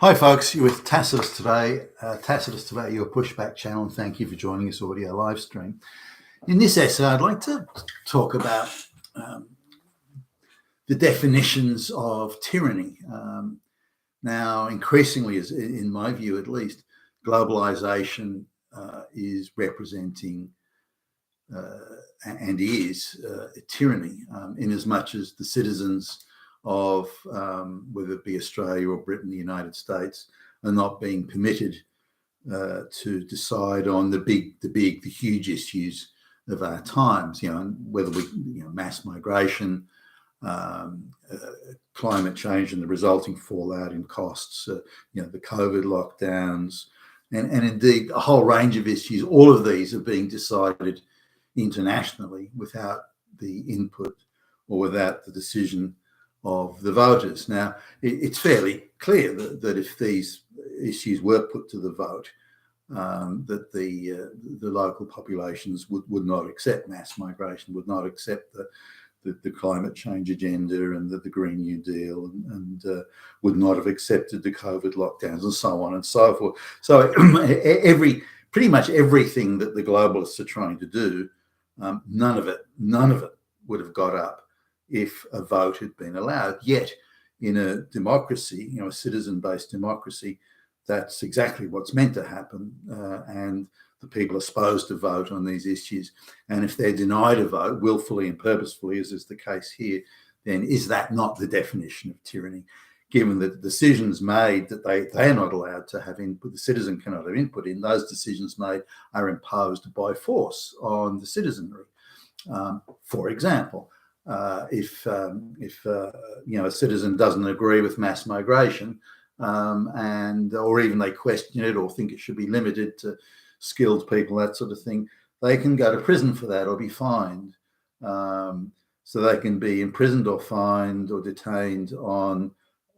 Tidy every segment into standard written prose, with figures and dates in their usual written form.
Hi, folks. You're with Tacitus today. Tacitus today, your pushback channel. And thank you for joining this audio live stream. In this essay, I'd like to talk about the definitions of tyranny. Now, increasingly, in my view at least, globalization is representing and is tyranny, in as much as the citizens of whether it be Australia or Britain, the United States, are not being permitted to decide on the huge issues of our times. Whether mass migration, climate change, and the resulting fallout in costs. The COVID lockdowns, and indeed a whole range of issues. All of these are being decided internationally without the input or without the decision of the voters. Now, it's fairly clear that if these issues were put to the vote, that the local populations would not accept mass migration, would not accept the climate change agenda and the Green New Deal, and would not have accepted the COVID lockdowns and so on and so forth. So pretty much everything that the globalists are trying to do, none of it would have got up if a vote had been allowed. Yet, in a democracy, a citizen-based democracy, that's exactly what's meant to happen. And the people are supposed to vote on these issues. And if they're denied a vote willfully and purposefully, as is the case here, then is that not the definition of tyranny? Given that the decisions made that they are not allowed to have input, the citizen cannot have input in, those decisions made are imposed by force on the citizenry. For example, if a citizen doesn't agree with mass migration, or even they question it or think it should be limited to skilled people, that sort of thing, they can go to prison for that or be fined. So they can be imprisoned or fined or detained on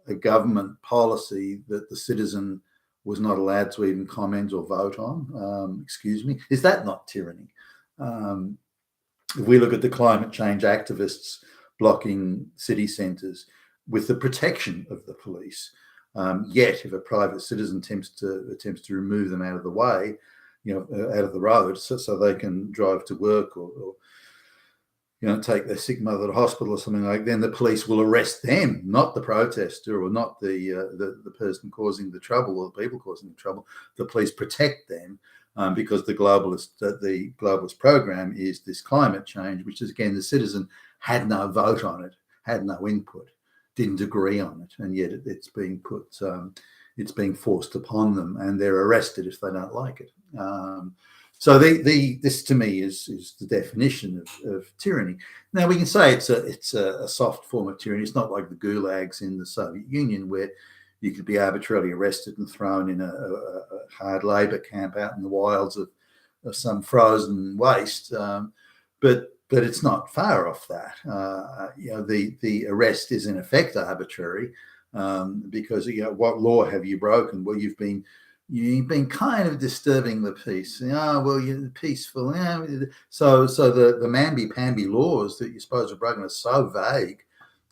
a government policy that the citizen was not allowed to even comment or vote on. Excuse me, is that not tyranny? If we look at the climate change activists blocking city centres with the protection of the police, yet if a private citizen attempts to remove them out of the way, out of the road, so they can drive to work or take their sick mother to hospital or something like that, then the police will arrest them, not the protester or not the person causing the trouble or the people causing the trouble. The police protect them. Because the globalist program is this climate change, which is, again, the citizen had no vote on it, had no input, didn't agree on it, and yet it's being forced upon them, and they're arrested if they don't like it. So this to me is the definition of tyranny. Now we can say it's a soft form of tyranny. It's not like the gulags in the Soviet Union where you could be arbitrarily arrested and thrown in a hard labour camp out in the wilds of some frozen waste. But it's not far off that. The arrest is in effect arbitrary because what law have you broken? Well, you've been kind of disturbing the peace. You're peaceful. So the mamby-pamby laws that you're supposed to have broken are so vague,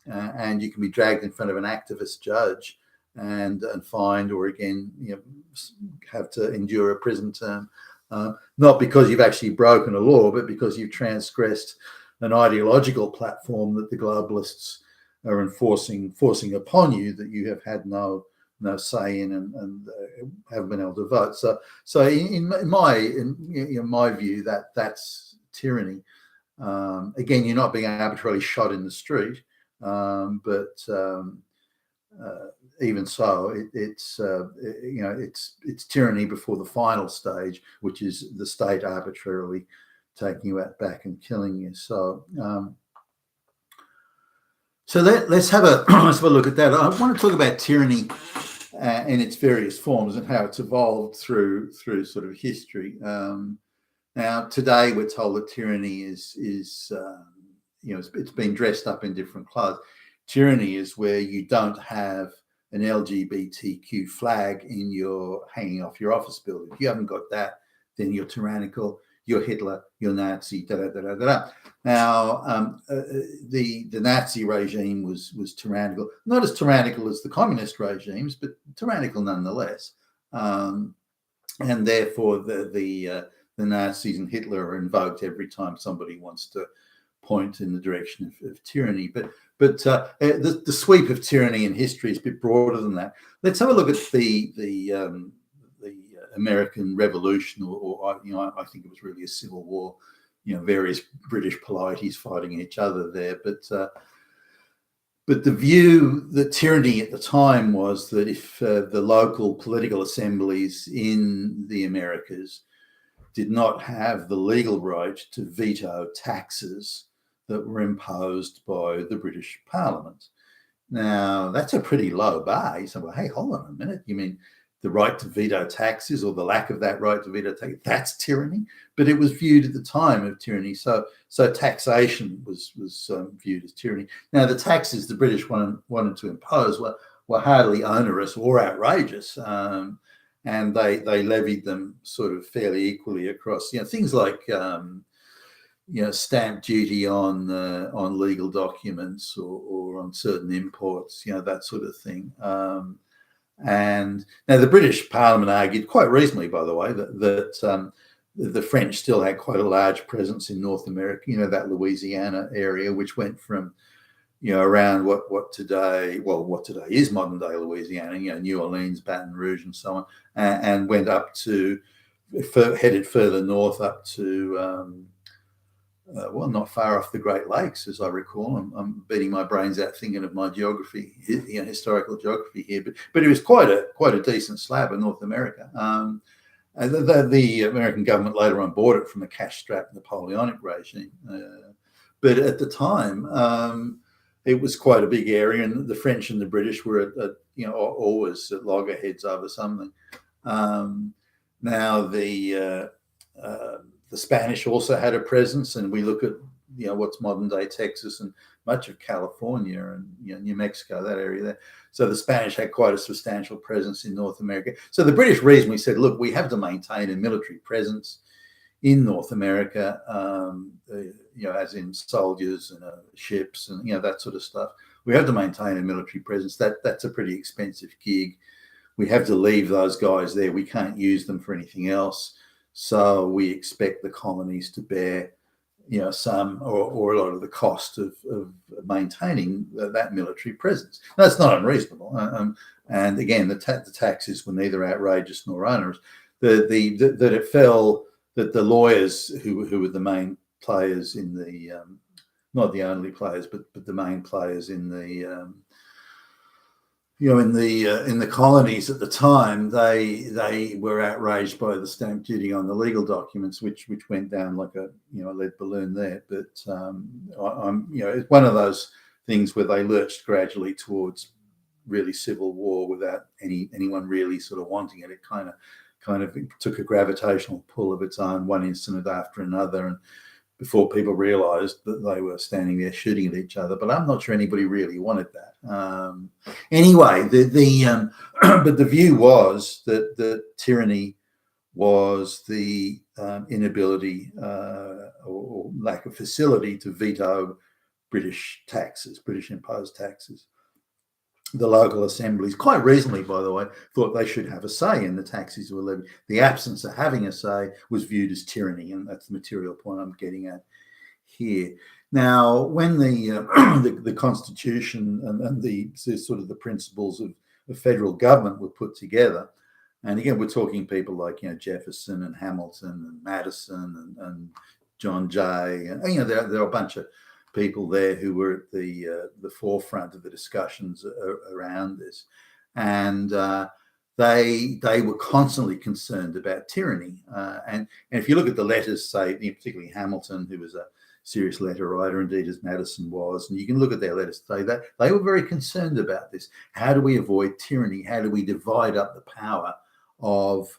and you can be dragged in front of an activist judge and fined, or again, have to endure a prison term, not because you've actually broken a law, but because you've transgressed an ideological platform that the globalists are forcing upon you, that you have had no say in and haven't been able to vote. So in my view, that's tyranny. Again, you're not being arbitrarily shot in the street, but even so, it's tyranny before the final stage, which is the state arbitrarily taking you out back and killing you. So let's have a look at that. I want to talk about tyranny in its various forms and how it's evolved through sort of history. Now, today we're told that tyranny is it's been dressed up in different clothes. Tyranny is where you don't have an LGBTQ flag hanging off your office building. If you haven't got that, then you're tyrannical. you're Hitler, you're Nazi, da da da da da. Now, the Nazi regime was tyrannical, not as tyrannical as the communist regimes, but tyrannical nonetheless. And therefore, the Nazis and Hitler are invoked every time somebody wants to point in the direction of tyranny. But the sweep of tyranny in history is a bit broader than that. Let's have a look at the American Revolution, or I think it was really a civil war. Various British polities fighting each other there, but the view, the tyranny at the time was that if the local political assemblies in the Americas did not have the legal right to veto taxes that were imposed by the British Parliament. Now, that's a pretty low bar. You say, well, hey, hold on a minute. You mean the right to veto taxes, or the lack of that right to veto taxes? That's tyranny? But it was viewed at the time of tyranny. So taxation was viewed as tyranny. Now, the taxes the British wanted to impose were hardly onerous or outrageous. And they levied them sort of fairly equally across, things like stamp duty on legal documents, or on certain imports, that sort of thing. And now the British Parliament argued, quite reasonably, by the way, that the French still had quite a large presence in North America, that Louisiana area, which went from, around what today is modern day Louisiana, New Orleans, Baton Rouge, and so on, and went up to, headed further north up to, not far off the Great Lakes, as I recall. I'm beating my brains out thinking of my geography, historical geography here, but it was quite a decent slab of North America. And the American government later on bought it from a cash-strapped Napoleonic regime, but at the time, it was quite a big area, and the French and the British were always at loggerheads over something. Now the Spanish also had a presence, and we look at what's modern day Texas and much of California and New Mexico, that area there. So the Spanish had quite a substantial presence in North America. So the British reasonably said, look, we have to maintain a military presence in North America, as in soldiers and ships and that sort of stuff. We have to maintain a military presence. That's a pretty expensive gig. We have to leave those guys there. We can't use them for anything else. So we expect the colonies to bear, some or a lot of the cost of maintaining that military presence. That's not unreasonable. And again, the taxes were neither outrageous nor onerous. That it fell that the lawyers who were the main players in the not the only players, but the main players in the in the colonies at the time, they were outraged by the stamp duty on the legal documents, which went down like a lead balloon there. But it's one of those things where they lurched gradually towards really civil war without anyone really sort of wanting it. It kind of took a gravitational pull of its own, one incident after another, and before people realised that they were standing there shooting at each other. But I'm not sure anybody really wanted that. Anyway, but the view was that the tyranny was the inability or lack of facility to veto British imposed taxes. The local assemblies, quite reasonably, by the way, thought they should have a say in the taxes that were levied. The absence of having a say was viewed as tyranny, and that's the material point I'm getting at here. Now, when the Constitution and the sort of the principles of federal government were put together, and again, we're talking people like Jefferson and Hamilton and Madison and John Jay, and there are a bunch of people there who were at the forefront of the discussions around this, and they were constantly concerned about tyranny. And if you look at the letters, say particularly Hamilton, who was a serious letter writer, indeed as Madison was, and you can look at their letters today, that they were very concerned about this. How do we avoid tyranny? How do we divide up the power of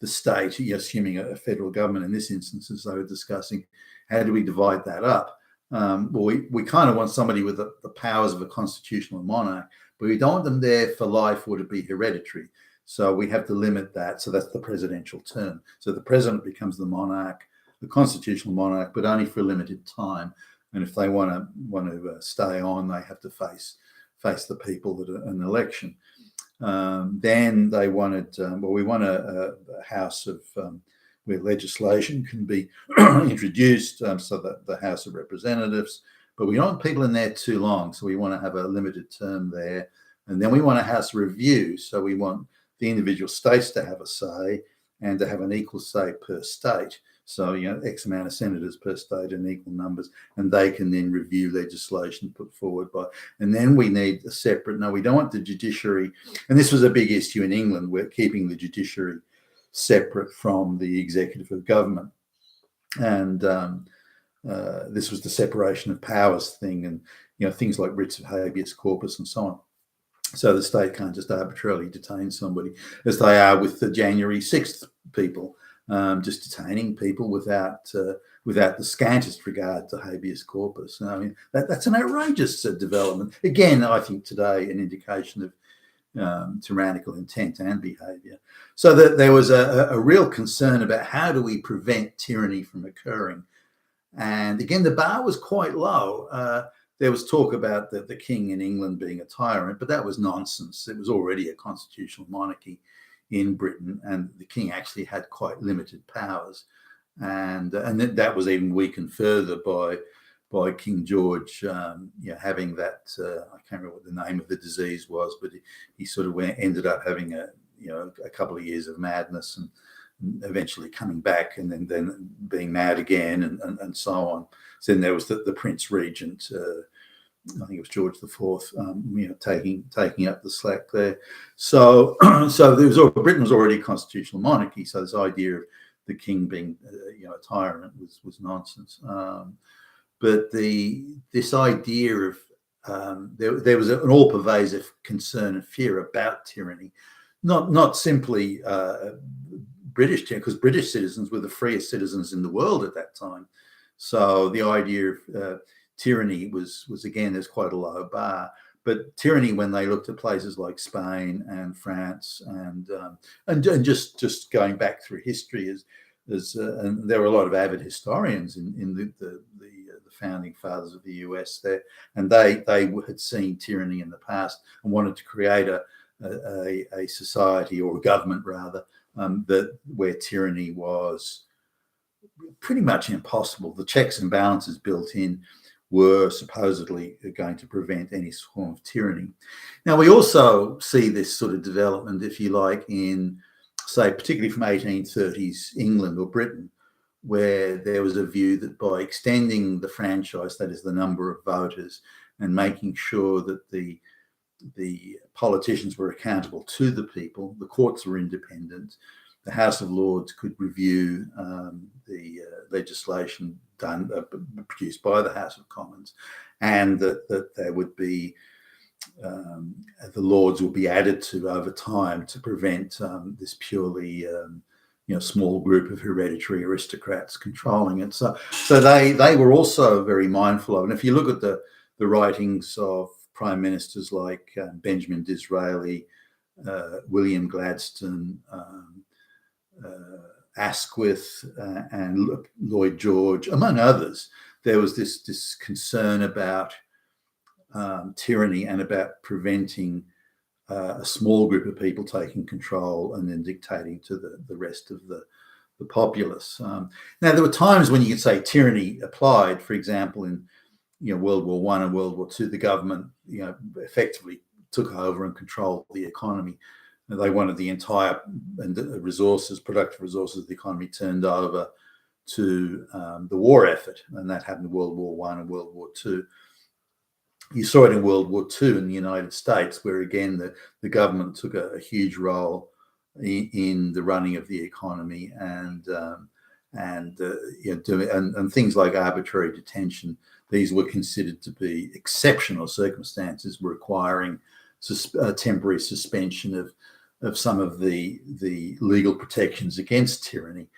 the state, assuming a federal government in this instance, as they were discussing? How do we divide that up? Well, we kind of want somebody with the powers of a constitutional monarch, but we don't want them there for life or to be hereditary. So we have to limit that. So that's the presidential term. So the president becomes the monarch the constitutional monarch, but only for a limited time. And if they want to stay on, they have to face the people at an election. Then they wanted, we want a house of where legislation can be introduced, so that the House of Representatives, but we don't want people in there too long, so we want to have a limited term there. And then we want a House review, so we want the individual states to have a say and to have an equal say per state. So, X amount of senators per state and equal numbers, and they can then review legislation put forward by. And then we need a separate, no, we don't want the judiciary. And this was a big issue in England. We're keeping the judiciary separate from the executive of government. And this was the separation of powers thing, and, things like writs of habeas corpus and so on. So the state can't just arbitrarily detain somebody, as they are with the January 6th people. Just detaining people without the scantest regard to habeas corpus. I mean, that's an outrageous development. Again, I think today an indication of tyrannical intent and behaviour. So that there was a real concern about how do we prevent tyranny from occurring. And again, the bar was quite low. There was talk about the king in England being a tyrant, but that was nonsense. It was already a constitutional monarchy in Britain, and the king actually had quite limited powers, and that was even weakened further by King George, having that I can't remember what the name of the disease was, but he sort of ended up having a couple of years of madness and eventually coming back and then being mad again and so on. So then there was the Prince Regent. I think it was George IV, taking up the slack there. So Britain was already a constitutional monarchy. So this idea of the king being, a tyrant was nonsense. But this idea of there was an all-pervasive concern and fear about tyranny, not simply British tyranny, because British citizens were the freest citizens in the world at that time. So the idea of tyranny was again, there's quite a low bar, but tyranny when they looked at places like Spain and France and just going back through history and there were a lot of avid historians in the founding fathers of the US there, and they had seen tyranny in the past and wanted to create a society, or a government rather, where tyranny was pretty much impossible. The checks and balances built in were supposedly going to prevent any form of tyranny. Now, we also see this sort of development, if you like, in, say, particularly from 1830s England or Britain, where there was a view that by extending the franchise, that is the number of voters, and making sure that the politicians were accountable to the people, the courts were independent, the House of Lords could review the legislation produced by the House of Commons, and that there would be the Lords will be added to over time to prevent this purely small group of hereditary aristocrats controlling it. So they were also very mindful of, and if you look at the writings of prime ministers like Benjamin Disraeli, William Gladstone, Asquith, and Lloyd George, among others, there was this concern about tyranny and about preventing a small group of people taking control and then dictating to the rest of the populace. Now, there were times when you could say tyranny applied. For example, in World War I and World War II, the government effectively took over and controlled the economy. They wanted the entire productive resources of the economy turned over to the war effort, and that happened in World War I and World War II. You saw it in World War II in the United States, where again the government took a huge role in the running of the economy and things like arbitrary detention. These were considered to be exceptional circumstances requiring temporary suspension of some of the legal protections against tyranny.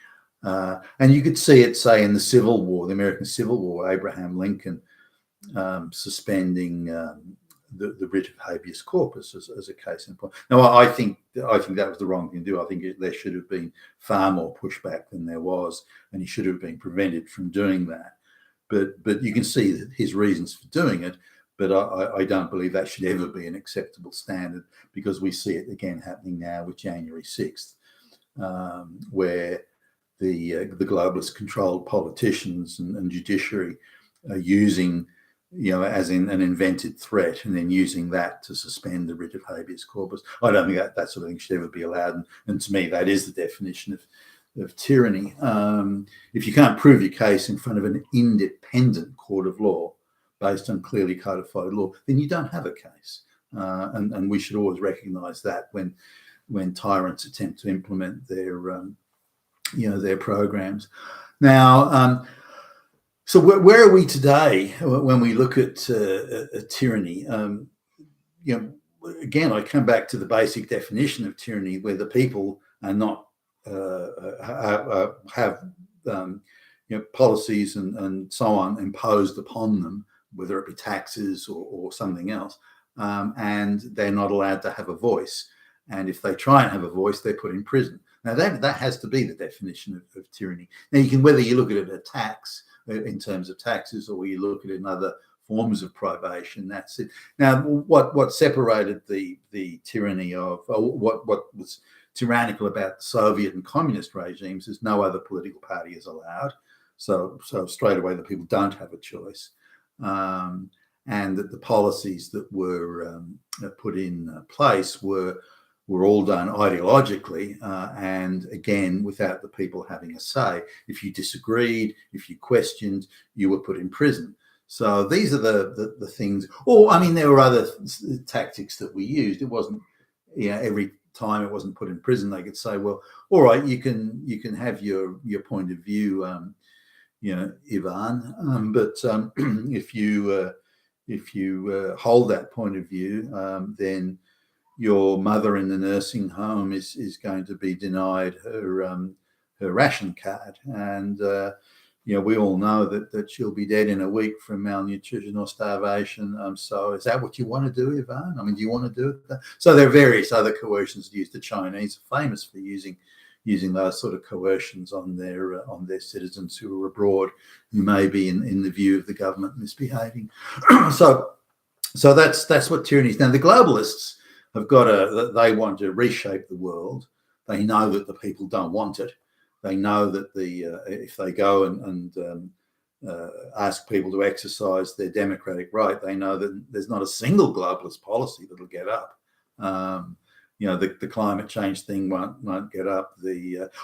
And you could see it, say, in the Civil War, the American Civil War, Abraham Lincoln suspending the writ of habeas corpus as a case in point. Now, I think that was the wrong thing to do. I think there should have been far more pushback than there was, and he should have been prevented from doing that. But you can see his reasons for doing it. But I don't believe that should ever be an acceptable standard, because we see it again happening now with January 6th, where the globalist controlled politicians and judiciary are using, as in an invented threat, and then using that to suspend the writ of habeas corpus. I don't think that sort of thing should ever be allowed. And to me, that is the definition of tyranny. If you can't prove your case in front of an independent court of law based on clearly codified law, then you don't have a case. And we should always recognise that when tyrants attempt to implement their programs. Now, so where are we today when we look at tyranny? Again, I come back to the basic definition of tyranny, where the people are not have policies and so on imposed upon them, whether it be taxes or something else, and they're not allowed to have a voice. And if they try and have a voice, they're put in prison. Now that has to be the definition of tyranny. Now you can, whether you look at it as tax in terms of taxes, or you look at it in other forms of privation, that's it. Now what separated the tyranny of, what was tyrannical about the Soviet and communist regimes is no other political party is allowed. So straight away the people don't have a choice. And that the policies that were put in place were all done ideologically, and again, without the people having a say. If you disagreed, if you questioned, you were put in prison. So these are the things. Or, I mean, there were other tactics that we used. It wasn't, every time it wasn't put in prison, they could say, well, all right, you can have your point of view, Ivan, but if you hold that point of view, then your mother in the nursing home is going to be denied her ration card, and we all know that she'll be dead in a week from malnutrition or starvation. So is that what you want to do, Ivan? I mean, do you want to do it? So there are various other coercions used. The Chinese are famous for using those sort of coercions on their citizens who are abroad, who may be in the view of the government misbehaving. So that's what tyranny is. Now the globalists have they want to reshape the world. They know that the people don't want it. They know that if they go and ask people to exercise their democratic right, they know that there's not a single globalist policy that'll get up. The climate change thing won't get up.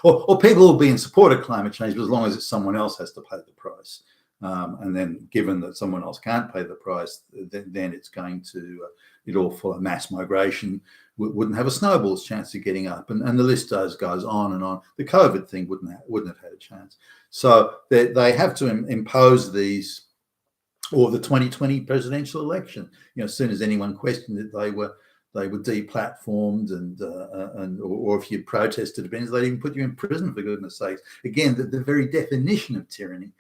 Or people will be in support of climate change, but as long as it's someone else has to pay the price. And then given that someone else can't pay the price, then it's going to, it'll follow mass migration, wouldn't have a snowball's chance of getting up. And the list goes on and on. The COVID thing wouldn't have had a chance. So they have to impose these, or the 2020 presidential election. As soon as anyone questioned it, they were deplatformed, or if you protested, they'd even put you in prison, for goodness sakes. Again, the very definition of tyranny.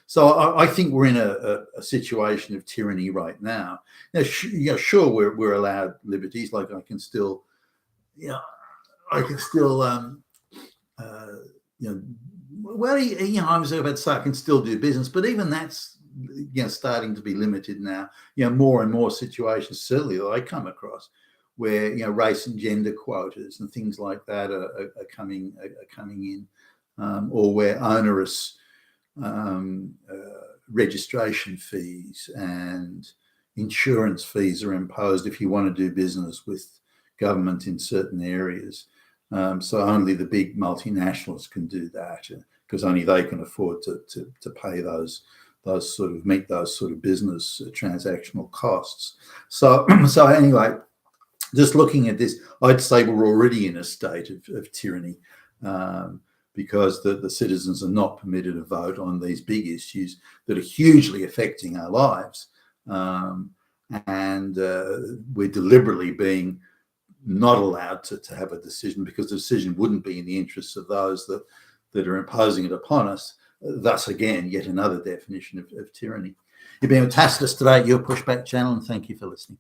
So I think we're in a situation of tyranny right now. Now, sure, we're allowed liberties. Like I can still, I was about to say I can still do business, but even that's starting to be limited now. More and more situations, certainly that I come across, where race and gender quotas and things like that are coming in, or where onerous registration fees and insurance fees are imposed if you want to do business with government in certain areas. So only the big multinationals can do that, because only they can afford to pay those meet those sort of business transactional costs. So anyway, just looking at this, I'd say we're already in a state of tyranny, because the citizens are not permitted to vote on these big issues that are hugely affecting our lives. And we're deliberately being not allowed to have a decision, because the decision wouldn't be in the interests of those that are imposing it upon us. Thus, again, yet another definition of tyranny. You've been with Tacitus today at Your Pushback channel, and thank you for listening.